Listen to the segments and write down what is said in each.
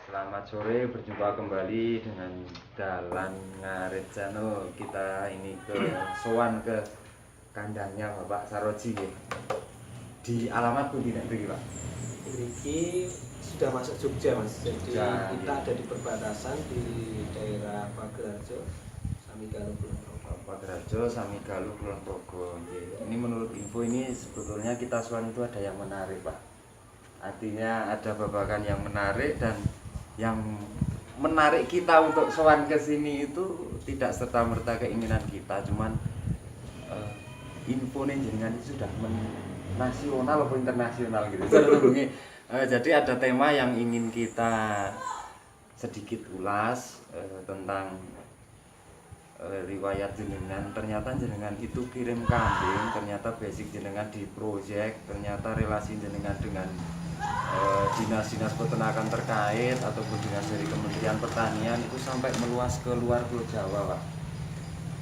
Selamat sore, berjumpa kembali dengan Dalan Ngarit Channel. Kita ini ke sowan ke kandangnya Bapak Saroji ya. Di alamat pundi nek mriki, Pak? Ini sudah masuk Jogja, Mas. Jadi Jogja, kita iya. ada di perbatasan di daerah Pagerarjo, Samigaluh Kulon Progo. Pagerarjo, Samigaluh, Kulon Progo. Ini menurut info ini sebetulnya kita sowan itu ada yang menarik, Pak. Artinya ada babakan yang menarik dan yang menarik kita untuk sowan ke sini itu tidak serta-merta keinginan kita, cuman info jenengan itu sudah nasional atau internasional gitu. Jadi ada tema yang ingin kita sedikit ulas tentang riwayat jenengan. Ternyata jenengan itu kirim kambing, ternyata basic jenengan di proyek, ternyata relasi jenengan dengan dinas-dinas peternakan terkait ataupun dinas dari Kementerian Pertanian itu sampai meluas ke luar Pulau Jawa, Pak.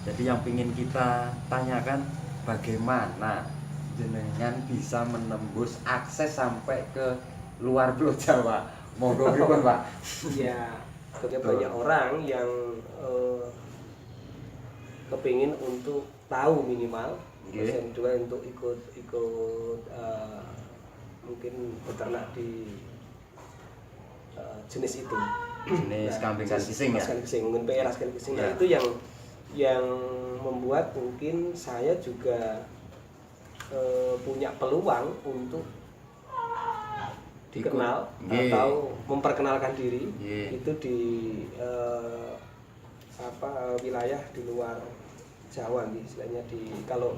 Jadi yang ingin kita tanyakan, bagaimana jenengan bisa menembus akses sampai ke luar Pulau Jawa? Monggo pripun, Pak? Ya, tentunya banyak orang yang kepingin untuk tahu minimal, terus yang kedua untuk ikut mungkin beternak di jenis itu. Jenis kambing kising ya? Mungkin PR kising. Ya. Nah, itu yang membuat mungkin saya juga punya peluang untuk dikenal atau memperkenalkan diri itu di wilayah di luar Jawa nih, istilahnya di kalau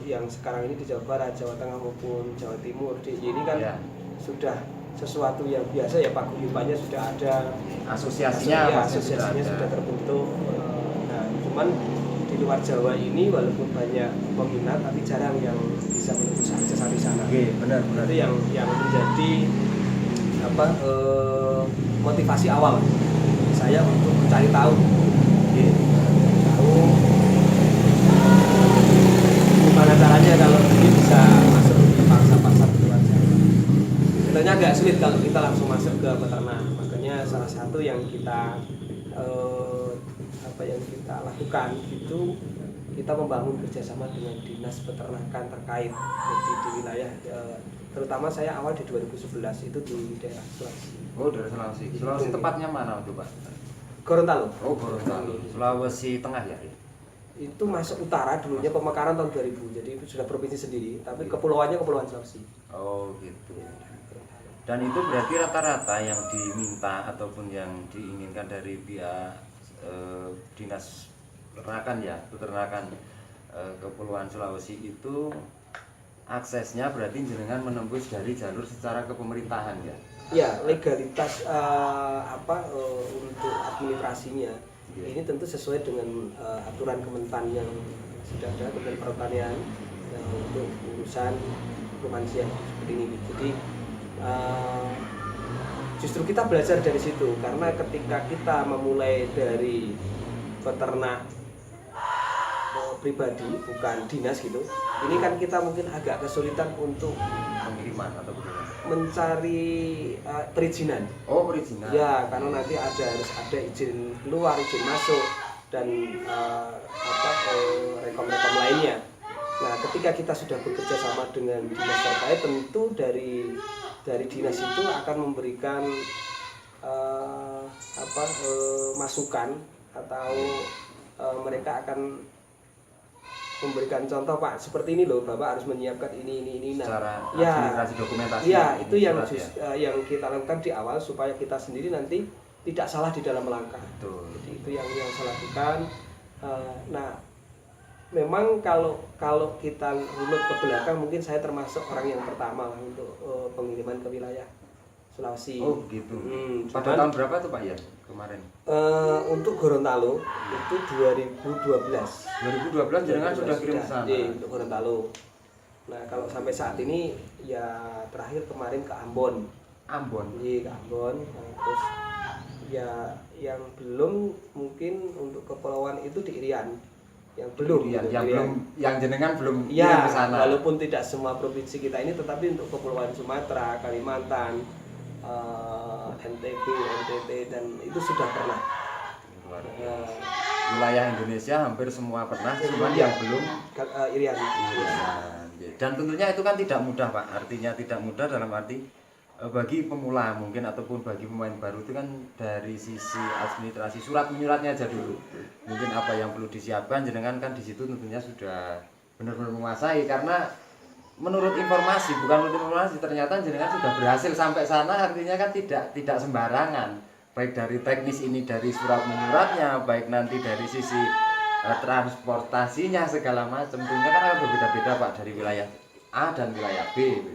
yang sekarang ini di Jawa Barat, Jawa Tengah maupun Jawa Timur. Ini kan sudah sesuatu yang biasa ya, paguyubannya sudah ada, asosiasinya sudah terbentuk. Nah, cuman di luar Jawa ini walaupun banyak peminat tapi jarang yang bisa menembus akses di sana. Benar. Itu yang menjadi motivasi awal saya untuk mencari tahu. Gimana caranya kalau ini bisa masuk di pasar di luar Jawa. Sebenarnya agak sulit kalau kita langsung masuk ke peternak. Makanya salah satu yang kita lakukan itu kita membangun kerjasama dengan dinas peternakan terkait di wilayah, terutama saya awal di 2011 itu di daerah Sulawesi. Daerah Sulawesi. Sulawesi tepatnya mana itu, Pak? Gorontalo. Gorontalo. Sulawesi Tengah ya? Itu masuk utara, dulunya pemekaran tahun 2000, jadi itu sudah provinsi sendiri, tapi kepulauannya Kepulauan Sulawesi. Oh gitu. Dan itu berarti rata-rata yang diminta ataupun yang diinginkan dari pihak dinas peternakan Kepulauan Sulawesi itu aksesnya berarti jenengan menembus dari jalur secara kepemerintahan ya? Ya, legalitas untuk administrasinya ini tentu sesuai dengan aturan Kementan yang sudah ada, Kementerian Pertanian yang untuk urusan kemanusiaan seperti ini. Jadi justru kita belajar dari situ, karena ketika kita memulai dari peternak pribadi bukan dinas gitu, ini kan kita mungkin agak kesulitan untuk pengiriman atau mencari perizinan. Perizinan. Ya, karena nanti harus ada izin keluar, izin masuk, dan rekom-rekom lainnya. Nah, ketika kita sudah bekerja sama dengan dinas terkait, tentu dari dinas itu akan memberikan masukan atau mereka akan memberikan contoh, Pak, seperti ini loh, Bapak harus menyiapkan ini. Nah, secara administrasi dokumentasi. Ya, itu yang kita lakukan di awal supaya kita sendiri nanti tidak salah di dalam melangkah. Betul. Jadi itu yang saya lakukan. Nah, memang kalau kita runut ke belakang, mungkin saya termasuk orang yang pertama lah untuk pengiriman ke wilayah Sulawesi. Oh gitu. Pada tahun berapa tuh, Pak ya kemarin? Untuk Gorontalo itu 2012. 2012 jenengan sudah kirim ke sana. Untuk Gorontalo. Nah, kalau sampai saat ini ya terakhir kemarin ke Ambon. Iya, ke Ambon. Nah, terus ya yang belum mungkin untuk kepulauan itu di Irian. Yang jenengan belum kirim ke sana. Walaupun tidak semua provinsi kita ini, tetapi untuk kepulauan Sumatera, Kalimantan, NTB, NTT, dan itu sudah pernah. Luar biasa. Wilayah Indonesia hampir semua pernah, cuman yang belum Irian. Dan tentunya itu kan tidak mudah Pak, artinya tidak mudah dalam arti bagi pemula mungkin ataupun bagi pemain baru itu kan dari sisi administrasi surat menyuratnya aja dulu, mungkin apa yang perlu disiapkan jenengan kan di situ tentunya sudah benar-benar menguasai, karena menurut informasi ternyata jenengan sudah berhasil sampai sana, artinya kan tidak sembarangan, baik dari teknis ini, dari surat menyuratnya, baik nanti dari sisi transportasinya segala macam, tentunya kan akan berbeda-beda Pak dari wilayah A dan wilayah B.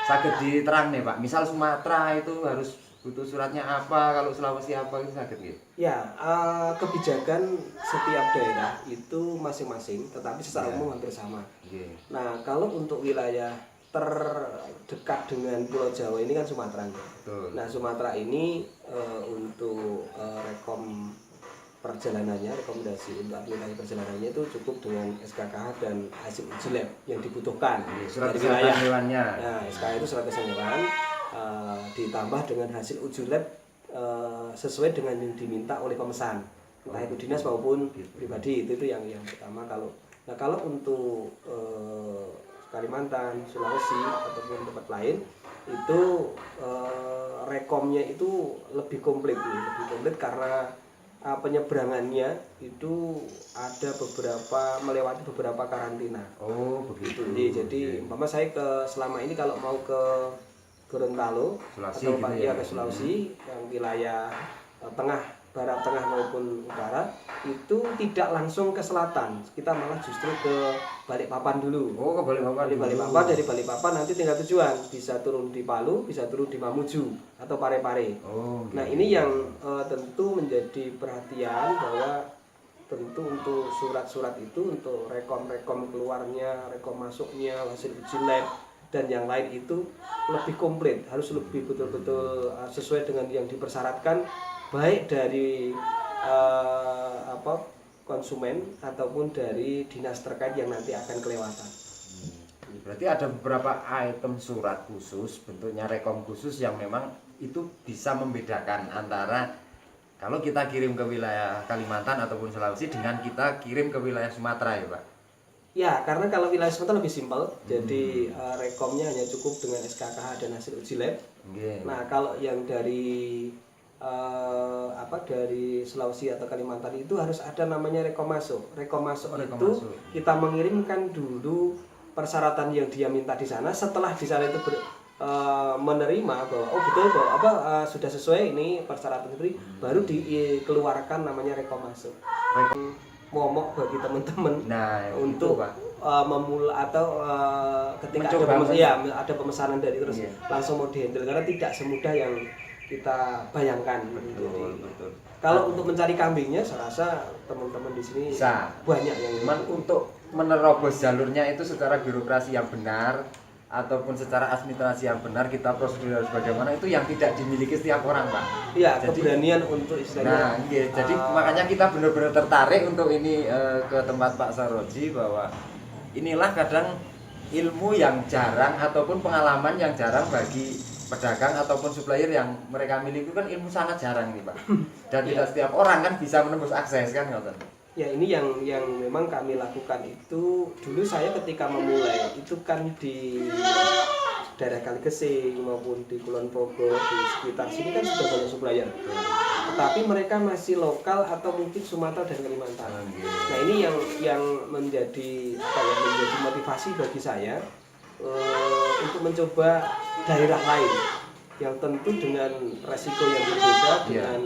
Sakit diterang nih Pak, misal Sumatera itu harus butuh suratnya apa, kalau Sulawesi apa, itu sakit gitu? Ya, kebijakan setiap daerah itu masing-masing, tetapi secara umum hampir sama. Nah, kalau untuk wilayah terdekat dengan Pulau Jawa ini kan Sumatera. Nah, Sumatera ini untuk rekom perjalanannya, rekomendasi untuk aplikasi perjalanannya itu cukup dengan SKKH dan hasil uji lab yang dibutuhkan surat dari wilayah hewannya. Nah, SKKH itu surat kesehatan hewan ditambah dengan hasil uji lab sesuai dengan yang diminta oleh pemesan, entah itu dinas maupun pribadi. Itu yang pertama. Kalau untuk Kalimantan, Sulawesi ataupun tempat lain itu rekomnya itu lebih komplit karena penyeberangannya itu ada melewati beberapa karantina. Oh begitu. Jadi umpama saya selama ini kalau mau ke Gorontalo Sulawesi, atau gitu ya? ke Sulawesi yang wilayah tengah, barat tengah maupun utara, itu tidak langsung ke selatan, kita malah justru ke Balikpapan dulu. Oh, ke Balikpapan. Dari Balikpapan nanti tinggal tujuan, bisa turun di Palu, bisa turun di Mamuju atau Parepare. Oh, gitu. Nah ini yang tentu menjadi perhatian, bahwa tentu untuk surat-surat itu, untuk rekom keluarnya, rekom masuknya, hasil uji lab dan yang lain itu lebih komplit, harus lebih betul-betul sesuai dengan yang dipersyaratkan, baik dari konsumen ataupun dari dinas terkait yang nanti akan kelewatan. Berarti ada beberapa item surat khusus, bentuknya rekom khusus yang memang itu bisa membedakan antara kalau kita kirim ke wilayah Kalimantan ataupun Sulawesi dengan kita kirim ke wilayah Sumatera ya Pak? Ya, karena kalau wilayah Sumatera lebih simpel, jadi rekomnya hanya cukup dengan SKKH dan hasil uji lab. Nah, kalau yang dari dari Sulawesi atau Kalimantan itu harus ada namanya rekom masuk. Rekom masuk itu kita mengirimkan dulu persyaratan yang dia minta di sana. Setelah di sana itu menerima bahwa betul bahwa sudah sesuai ini persyaratan itu, baru dikeluarkan namanya rekom masuk. Momok bagi teman-teman untuk memulai atau ketika ada pemesanan dari terus langsung mau dihandle, karena tidak semudah yang kita bayangkan. Betul. Kalau untuk mencari kambingnya, saya rasa teman-teman di sini banyak yang untuk menerobos jalurnya itu secara birokrasi yang benar ataupun secara administrasi yang benar, kita prosedur harus bagaimana, itu yang tidak dimiliki setiap orang Pak. Iya, keberanian untuk istilahnya. Jadi makanya kita benar-benar tertarik untuk ini ke tempat Pak Saroji, bahwa inilah kadang ilmu yang jarang ataupun pengalaman yang jarang bagi pedagang ataupun supplier yang mereka miliki, kan ilmu sangat jarang nih Pak. Dan tidak setiap orang kan bisa menembus akses kan ngoten. Ya, ini yang memang kami lakukan itu. Dulu saya ketika memulai itu kan di daerah Kaligesing maupun di Kulon Progo, di sekitar sini kan sudah banyak supplier. Tetapi mereka masih lokal atau mungkin Sumatera dan Kalimantan. Nah, ini yang menjadi motivasi bagi saya untuk mencoba daerah lain yang tentu dengan resiko yang berbeda, dengan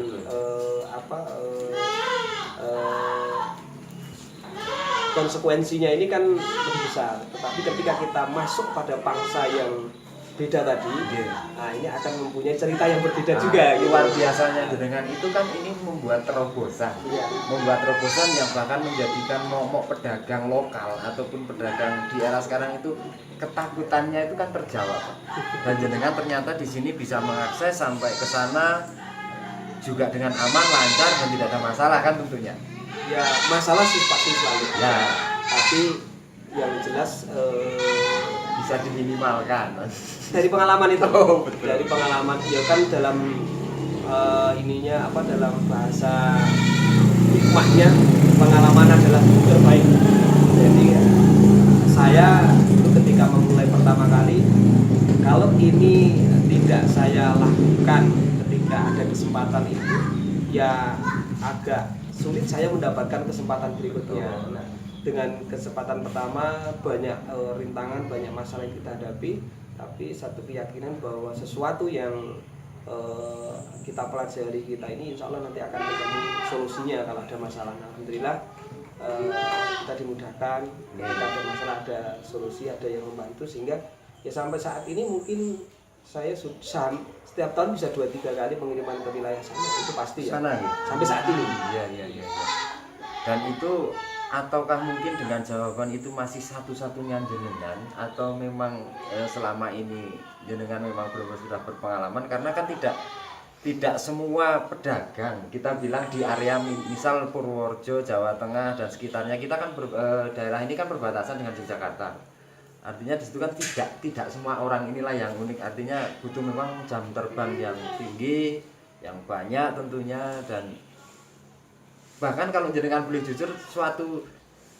konsekuensinya ini kan lebih besar. Tetapi ketika kita masuk pada pangsa yang beda tadi, nah ini akan mempunyai cerita yang berbeda juga. Luar biasanya dengan itu kan ini membuat terobosan, yang bahkan menjadikan momok pedagang lokal ataupun pedagang di era sekarang itu ketakutannya itu kan terjawab. Dan jenengan ternyata di sini bisa mengakses sampai ke sana juga dengan aman, lancar, dan tidak ada masalah kan tentunya. Ya, masalah sih pasti selalu. Ya, tapi yang jelas bisa bisa diminimalkan? Dari pengalaman itu. Oh, betul. Dari pengalaman ya kan dalam dalam bahasa hikmahnya pengalaman adalah guru terbaik. Jadi saya itu ketika memulai pertama kali, kalau ini tidak saya lakukan ketika ada kesempatan itu, ya agak sulit saya mendapatkan kesempatan berikutnya. Nah, dengan kesempatan pertama banyak rintangan, banyak masalah yang kita hadapi, tapi satu keyakinan bahwa sesuatu yang kita pelajari kita ini insya Allah nanti akan ketemu solusinya kalau ada masalah. Nah, alhamdulillah kita dimudahkan, kita ada masalah ada solusi, ada yang membantu, sehingga ya sampai saat ini mungkin saya setiap tahun bisa 2-3 kali pengiriman ke wilayah sana, itu pasti ya. Sana, gitu. Sampai saat ini. Iya. Dan itu ataukah mungkin dengan jawaban itu masih satu-satunya jenengan, atau memang selama ini jenengan memang benar-benar sudah berpengalaman? Karena kan tidak semua pedagang kita bilang di area misal Purworejo, Jawa Tengah dan sekitarnya, kita kan daerah ini kan berbatasan dengan Yogyakarta. Artinya di situ kan tidak semua orang inilah yang unik, artinya butuh memang jam terbang yang tinggi, yang banyak tentunya. Dan bahkan kalau jenengan boleh jujur, suatu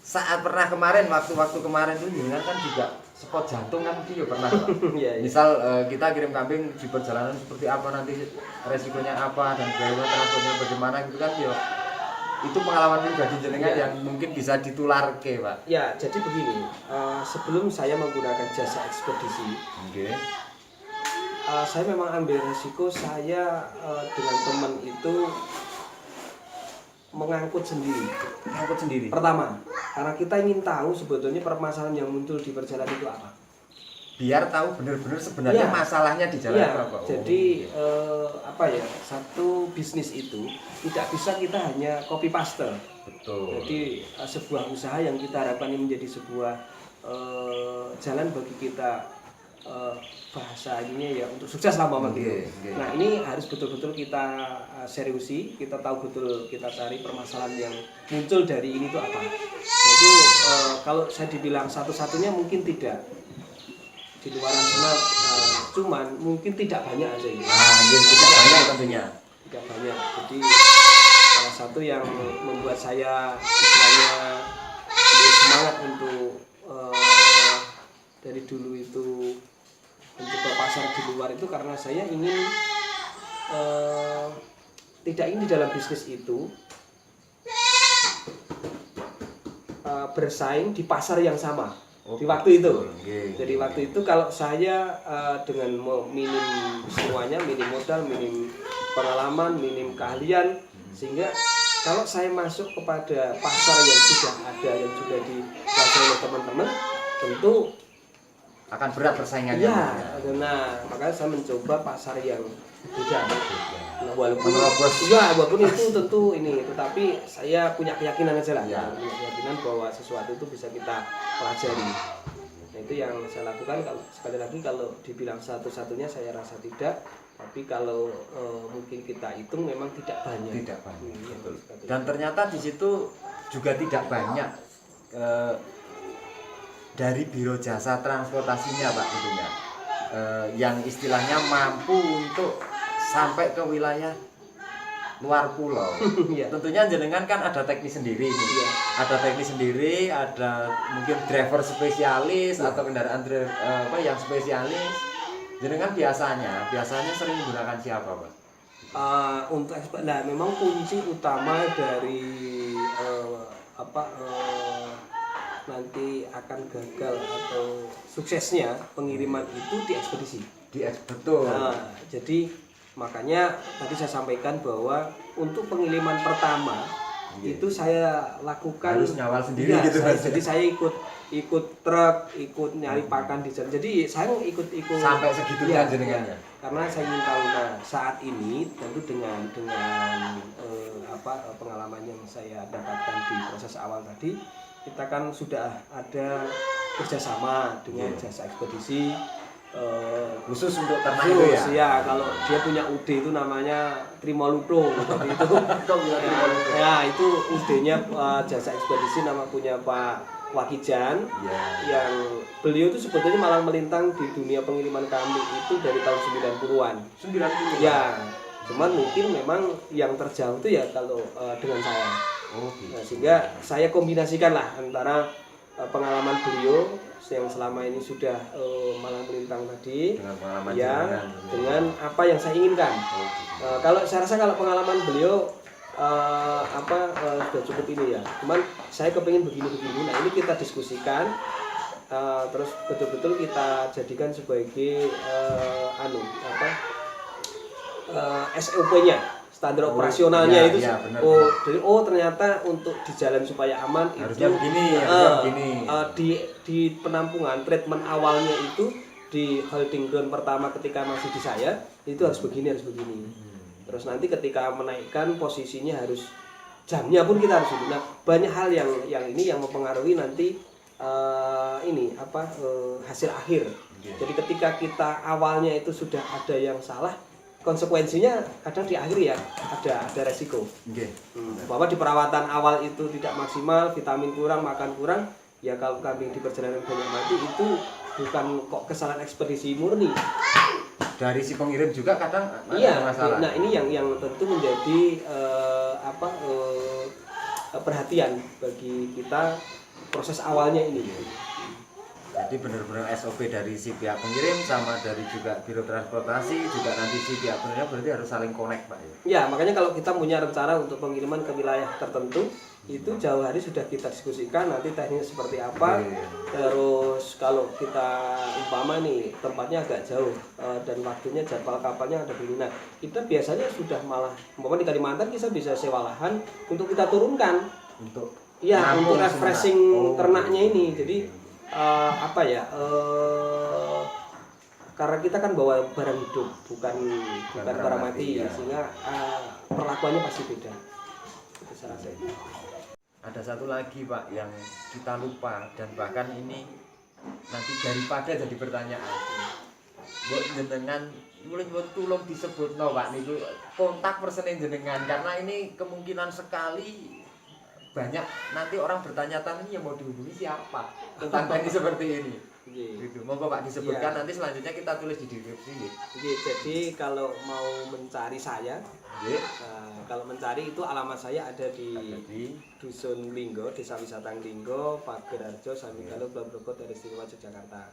saat pernah kemarin, waktu kemarin itu jenengan kan juga spot jantung kan mungkin ya pernah Pak. Iya. Misal kita kirim kambing di perjalanan seperti apa, nanti resikonya apa dan biaya transportnya bagaimana gitu kan ya. Itu pengalaman pribadi jenengan yang mungkin bisa ditularke Pak. Ya, jadi begini, sebelum saya menggunakan jasa ekspedisi, saya memang ambil resiko saya dengan teman itu mengangkut sendiri. Pertama, karena kita ingin tahu sebetulnya permasalahan yang muncul di perjalanan itu apa. Biar tahu benar-benar sebenarnya masalahnya di jalan apa. Jadi satu bisnis itu tidak bisa kita hanya copy paste. Betul. Jadi sebuah usaha yang kita harapkan ini menjadi sebuah jalan bagi kita bahasa ininya ya untuk sukses lah gitu. Nah, ini harus betul-betul kita seriusi, kita tahu betul, kita cari permasalahan yang muncul dari ini itu apa. Jadi kalau saya dibilang satu-satunya mungkin tidak. Di luar sana cuman mungkin tidak banyak aja ini. Tidak banyak tentunya. Tidak banyak. Jadi salah satu yang membuat saya istilahnya lebih semangat untuk dari dulu itu mencoba pasar di luar itu karena saya ingin tidak ingin di dalam bisnis itu bersaing di pasar yang sama. Di waktu itu. Jadi waktu itu kalau saya dengan minim semuanya, minim modal, minim pengalaman, minim keahlian, sehingga kalau saya masuk kepada pasar yang sudah ada, yang sudah dikuasai oleh teman-teman, tentu akan berat persaingannya. Iya, nah makanya saya mencoba pasar yang beda. Nah, walaupun itu tentu ini, tetapi saya punya keyakinan aja lah. Ya. Punya keyakinan bahwa sesuatu itu bisa kita pelajari. Nah, itu yang saya lakukan. Kalau sekali lagi kalau dibilang satu-satunya saya rasa tidak. Tapi kalau mungkin kita hitung memang tidak banyak. Tidak banyak. Betul. Dan ternyata di situ juga tidak banyak dari biro jasa transportasinya Pak tentunya. Yang istilahnya mampu untuk sampai ke wilayah luar pulau. Tentunya jenengan kan ada teknis sendiri nih. Ada teknis sendiri, ada mungkin driver spesialis atau kendaraan yang spesialis. Jenengan biasanya sering menggunakan siapa Pak? Untuk memang kunci utama dari nanti akan gagal atau suksesnya pengiriman itu di ekspedisi. Betul. Nah, jadi makanya tadi saya sampaikan bahwa untuk pengiriman pertama itu saya lakukan harus nyawal sendiri gitu. Jadi saya ikut truk, ikut nyari pakan di jalan. Jadi saya ikut sampai segitunya jenengannya. Karena saya ingin tahu saat ini tentu dengan pengalaman yang saya dapatkan di proses awal tadi, kita kan sudah ada kerjasama dengan jasa ekspedisi khusus untuk ternak itu ya. Kalau dia punya UD itu namanya Trimoluto seperti itu. Ya itu UD-nya jasa ekspedisi nama punya Pak Wakijan Ya. yang beliau itu sebetulnya malah melintang di dunia pengiriman kami itu dari tahun 90-an. 90. Ya, cuman mungkin memang yang terjauh itu ya kalau dengan saya. Oh, gitu. Nah, sehingga saya kombinasikan lah antara pengalaman beliau yang selama ini sudah malang melintang tadi Dengan pengalaman ya jenengan. dengan apa yang saya inginkan. Oh, gitu. Kalau saya rasa kalau pengalaman beliau sudah cukup ini ya. Cuman saya kepingin begini-begini. Nah, ini kita diskusikan terus betul-betul kita jadikan sebagai SOP-nya, standar operasionalnya iya, itu. iya, benar, Jadi ternyata untuk di jalan supaya aman harusnya itu begini, harusnya begini. Di penampungan treatment awalnya itu di holding ground pertama ketika masih di saya itu harus begini. Terus nanti ketika menaikkan posisinya harus jamnya pun kita harus itu. Nah, banyak hal yang ini yang mempengaruhi nanti hasil akhir. Jadi ketika kita awalnya itu sudah ada yang salah, konsekuensinya kadang di akhir ya ada resiko. Bahwa di perawatan awal itu tidak maksimal, vitamin kurang, makan kurang, ya kalau kambing di perjalanan banyak mati itu bukan kok kesalahan ekspedisi murni. Dari si pengirim juga kadang Iya, ada masalah. nah ini yang tentu menjadi perhatian bagi kita proses awalnya ini. Jadi benar-benar SOP dari si pihak pengirim sama dari juga biro transportasi juga nanti si pihak pengirim berarti harus saling connect, Pak ya. Ya, makanya kalau kita punya rencana untuk pengiriman ke wilayah tertentu itu jauh hari sudah kita diskusikan nanti tekniknya seperti apa. Terus kalau kita umpama nih tempatnya agak jauh dan waktunya jadwal kapalnya ada begini. Nah, kita biasanya sudah malah umpama di Kalimantan kita bisa sewa lahan untuk kita turunkan untuk untuk refreshing ternaknya ini. Jadi karena kita kan bawa barang hidup bukan barang mati ya. Sehingga perlakuannya pasti beda. Itu saya rasa. Ada satu lagi, Pak, yang kita lupa dan bahkan ini nanti daripada jadi pertanyaan. Mbok jenengan mulai tolong disebut Pak niku kontak persene jenengan karena ini kemungkinan sekali banyak nanti orang bertanya-tanya ini yang mau dihubungi siapa tentang teknik seperti ini. Gitu. Monggo Pak disebutkan nanti selanjutnya kita tulis di deskripsi. Jadi kalau mau mencari saya, kalau mencari itu alamat saya ada di Dusun Linggo, Desa Wisata Linggo, Pagerarjo, Samigalo, Blabrogo, dari Istimewa Yogyakarta.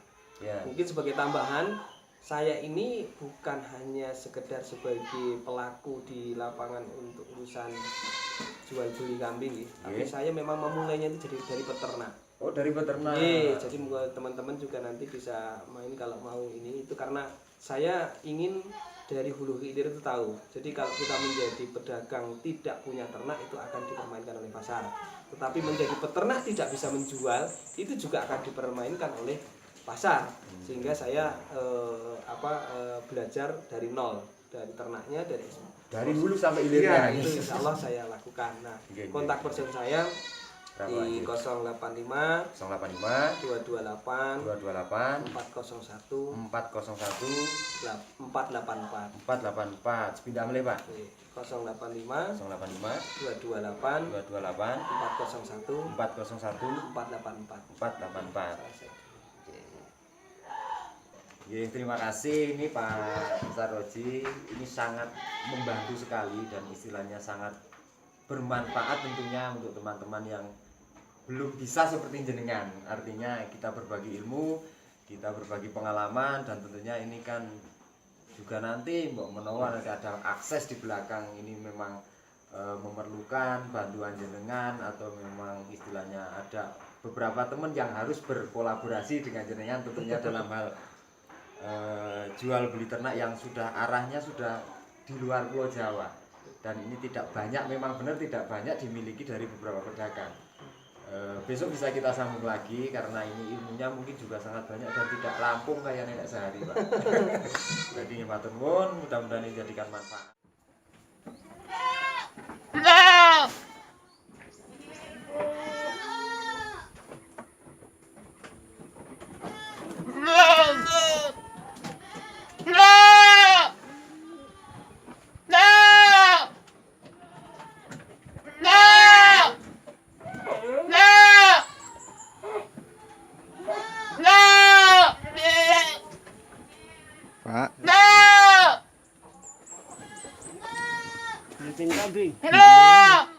Mungkin sebagai tambahan, saya ini bukan hanya sekedar sebagai pelaku di lapangan untuk urusan jual beli kambing, tapi saya memang memulainya itu dari peternak. Oh, dari peternak. Jadi teman-teman juga nanti bisa main kalau mau ini itu karena saya ingin dari hulu ke hilir itu tahu. Jadi kalau kita menjadi pedagang tidak punya ternak itu akan dipermainkan oleh pasar. Tetapi menjadi peternak tidak bisa menjual itu juga akan dipermainkan oleh pasar. Sehingga saya belajar dari nol, dari ternaknya dari hulu sampai hilirnya. Itu insya Allah saya lakukan. Nah, kontak person saya di 085 228 401 484 sepindah melih Pak 085 228 401 484. Terima kasih ini Pak Saroji, ini sangat membantu sekali dan istilahnya sangat bermanfaat tentunya untuk teman-teman yang belum bisa seperti jenengan. Artinya kita berbagi ilmu, kita berbagi pengalaman, dan tentunya ini kan juga nanti mbok menawa ada akses di belakang ini memang memerlukan bantuan jenengan atau memang istilahnya ada beberapa teman yang harus berkolaborasi dengan jenengan tentunya dalam hal jual beli ternak yang sudah arahnya sudah di luar Pulau Jawa, dan ini tidak banyak, memang benar tidak banyak dimiliki dari beberapa pedagang. Besok bisa kita sambung lagi karena ini ilmunya mungkin juga sangat banyak dan tidak rampung kayak nenek sehari Pak. Jadi matur nuwun, mudah-mudahan ini jadikan manfaat. kambing. Halo.